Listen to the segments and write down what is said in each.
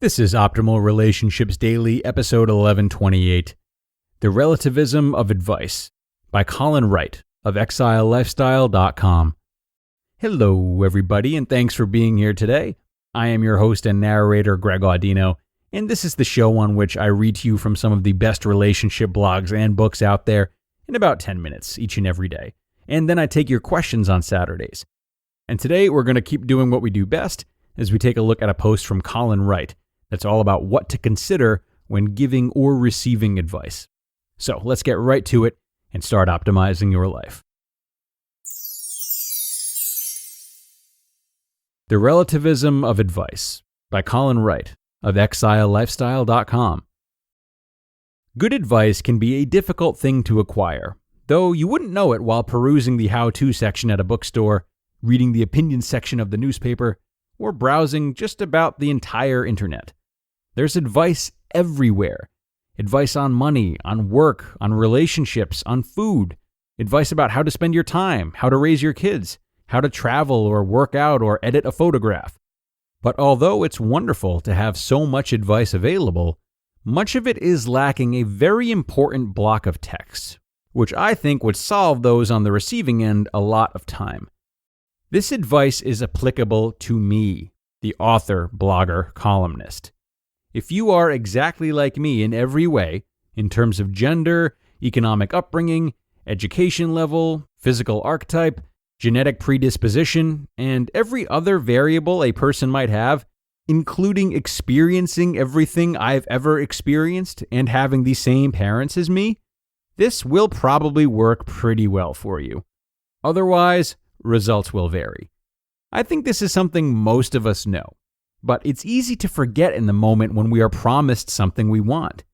This is Optimal Relationships Daily, episode 1128, The Relativism of Advice, by Colin Wright of ExileLifestyle.com. Hello, everybody, and thanks for being here today. I am your host and narrator, Greg Audino, and this is the show on which I read to you from some of the best relationship blogs and books out there in about 10 minutes each and every day. And then I take your questions on Saturdays. And today we're going to keep doing what we do best as we take a look at a post from Colin Wright that's all about what to consider when giving or receiving advice. So let's get right to it and start optimizing your life. The Relativism of Advice by Colin Wright of ExileLifestyle.com. Good advice can be a difficult thing to acquire, though you wouldn't know it while perusing the how-to section at a bookstore, reading the opinion section of the newspaper, or browsing just about the entire internet. There's advice everywhere. Advice on money, on work, on relationships, on food. Advice about how to spend your time, how to raise your kids, how to travel or work out or edit a photograph. But although it's wonderful to have so much advice available, much of it is lacking a very important block of text, which I think would solve those on the receiving end a lot of time. This advice is applicable to me, the author, blogger, columnist. If you are exactly like me in every way, in terms of gender, economic upbringing, education level, physical archetype, genetic predisposition, and every other variable a person might have, including experiencing everything I've ever experienced and having the same parents as me, this will probably work pretty well for you. Otherwise, results will vary. I think this is something most of us know. But it's easy to forget in the moment when we are promised something we want.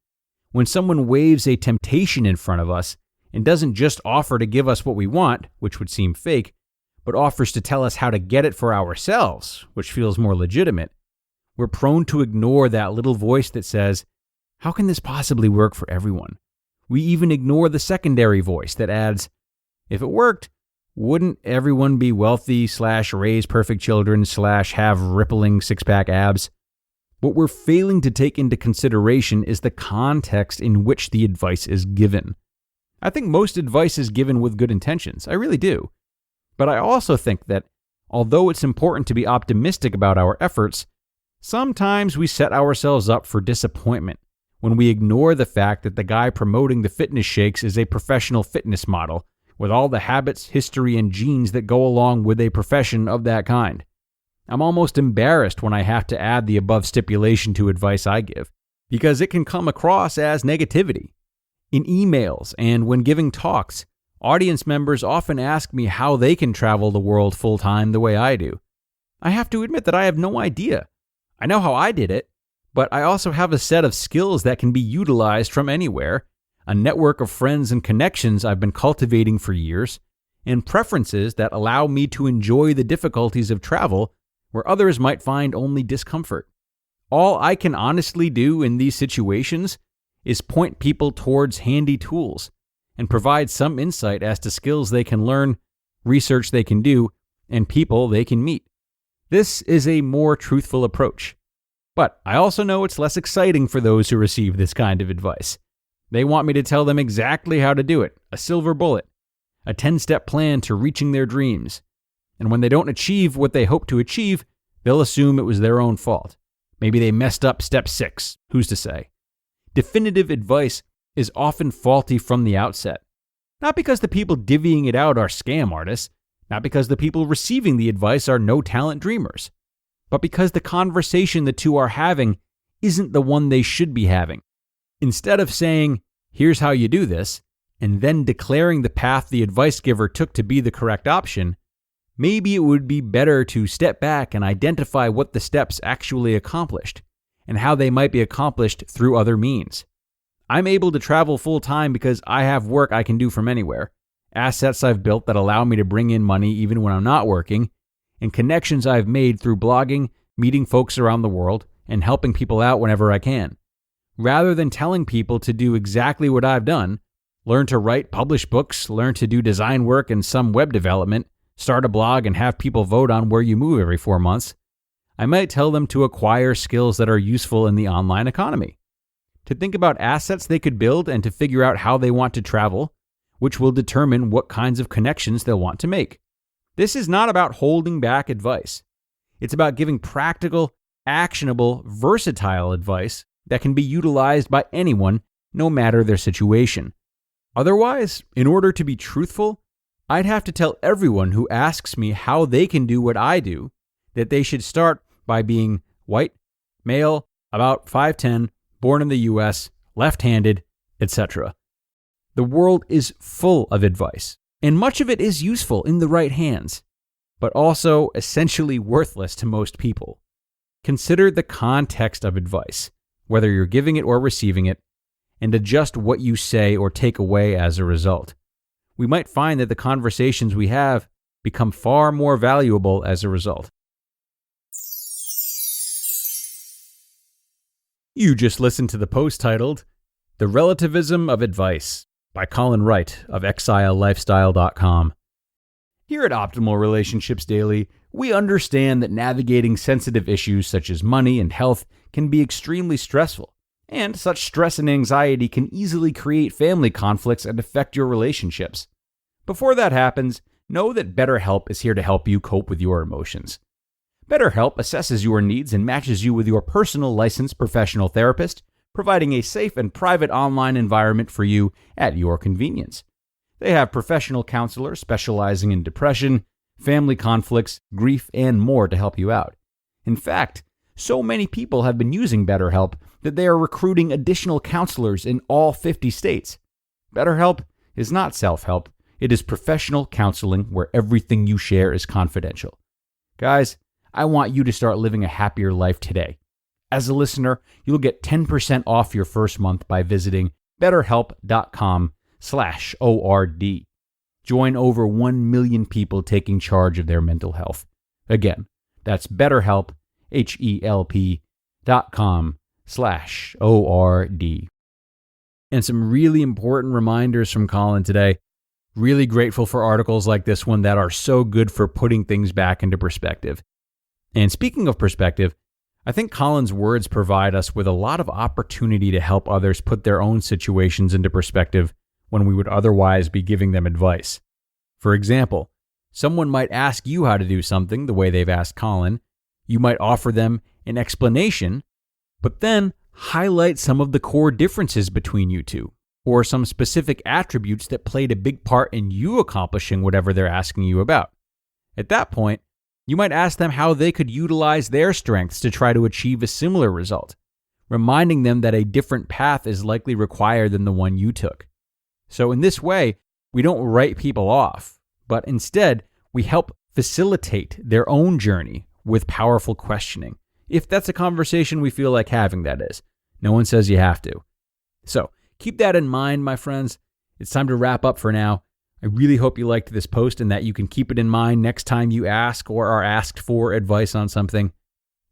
When someone waves a temptation in front of us and doesn't just offer to give us what we want, which would seem fake, but offers to tell us how to get it for ourselves, which feels more legitimate, we're prone to ignore that little voice that says, how can this possibly work for everyone? We even ignore the secondary voice that adds, if it worked, wouldn't everyone be wealthy / raise perfect children / have rippling six-pack abs? What we're failing to take into consideration is the context in which the advice is given. I think most advice is given with good intentions. I really do. But I also think that, although it's important to be optimistic about our efforts, sometimes we set ourselves up for disappointment when we ignore the fact that the guy promoting the fitness shakes is a professional fitness model, with all the habits, history, and genes that go along with a profession of that kind. I'm almost embarrassed when I have to add the above stipulation to advice I give, because it can come across as negativity. In emails and when giving talks, audience members often ask me how they can travel the world full-time the way I do. I have to admit that I have no idea. I know how I did it, but I also have a set of skills that can be utilized from anywhere, a network of friends and connections I've been cultivating for years, and preferences that allow me to enjoy the difficulties of travel where others might find only discomfort. All I can honestly do in these situations is point people towards handy tools and provide some insight as to skills they can learn, research they can do, and people they can meet. This is a more truthful approach. But I also know it's less exciting for those who receive this kind of advice. They want me to tell them exactly how to do it, a silver bullet, a 10-step plan to reaching their dreams. And when they don't achieve what they hope to achieve, they'll assume it was their own fault. Maybe they messed up step 6, who's to say? Definitive advice is often faulty from the outset. Not because the people divvying it out are scam artists, not because the people receiving the advice are no-talent dreamers, but because the conversation the two are having isn't the one they should be having. Instead of saying, here's how you do this, and then declaring the path the advice giver took to be the correct option, maybe it would be better to step back and identify what the steps actually accomplished, and how they might be accomplished through other means. I'm able to travel full-time because I have work I can do from anywhere, assets I've built that allow me to bring in money even when I'm not working, and connections I've made through blogging, meeting folks around the world, and helping people out whenever I can. Rather than telling people to do exactly what I've done, learn to write, publish books, learn to do design work and some web development, start a blog and have people vote on where you move every 4 months, I might tell them to acquire skills that are useful in the online economy, to think about assets they could build and to figure out how they want to travel, which will determine what kinds of connections they'll want to make. This is not about holding back advice. It's about giving practical, actionable, versatile advice that can be utilized by anyone, no matter their situation. Otherwise, in order to be truthful, I'd have to tell everyone who asks me how they can do what I do that they should start by being white, male, about 5'10", born in the US, left-handed, etc. The world is full of advice, and much of it is useful in the right hands, but also essentially worthless to most people. Consider the context of advice, whether you're giving it or receiving it, and adjust what you say or take away as a result. We might find that the conversations we have become far more valuable as a result. You just listened to the post titled, The Relativism of Advice by Colin Wright of ExileLifestyle.com. Here at Optimal Relationships Daily, we understand that navigating sensitive issues such as money and health can be extremely stressful, and such stress and anxiety can easily create family conflicts and affect your relationships. Before that happens, know that BetterHelp is here to help you cope with your emotions. BetterHelp assesses your needs and matches you with your personal licensed professional therapist, providing a safe and private online environment for you at your convenience. They have professional counselors specializing in depression, family conflicts, grief, and more to help you out. In fact, so many people have been using BetterHelp that they are recruiting additional counselors in all 50 states. BetterHelp is not self-help. It is professional counseling where everything you share is confidential. Guys, I want you to start living a happier life today. As a listener, you'll get 10% off your first month by visiting betterhelp.com/ORD. Join over 1 million people taking charge of their mental health. Again, that's BetterHelp, HELP.com/ORD. And some really important reminders from Colin today. Really grateful for articles like this one that are so good for putting things back into perspective. And speaking of perspective, I think Colin's words provide us with a lot of opportunity to help others put their own situations into perspective when we would otherwise be giving them advice. For example, someone might ask you how to do something the way they've asked Colin. You might offer them an explanation, but then highlight some of the core differences between you two, or some specific attributes that played a big part in you accomplishing whatever they're asking you about. At that point, you might ask them how they could utilize their strengths to try to achieve a similar result, reminding them that a different path is likely required than the one you took. So in this way, we don't write people off, but instead, we help facilitate their own journey with powerful questioning. If that's a conversation we feel like having, that is. No one says you have to. So keep that in mind, my friends. It's time to wrap up for now. I really hope you liked this post and that you can keep it in mind next time you ask or are asked for advice on something.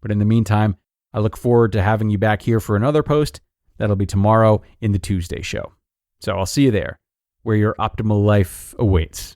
But in the meantime, I look forward to having you back here for another post. That'll be tomorrow in the Tuesday show. So I'll see you there, where your optimal life awaits.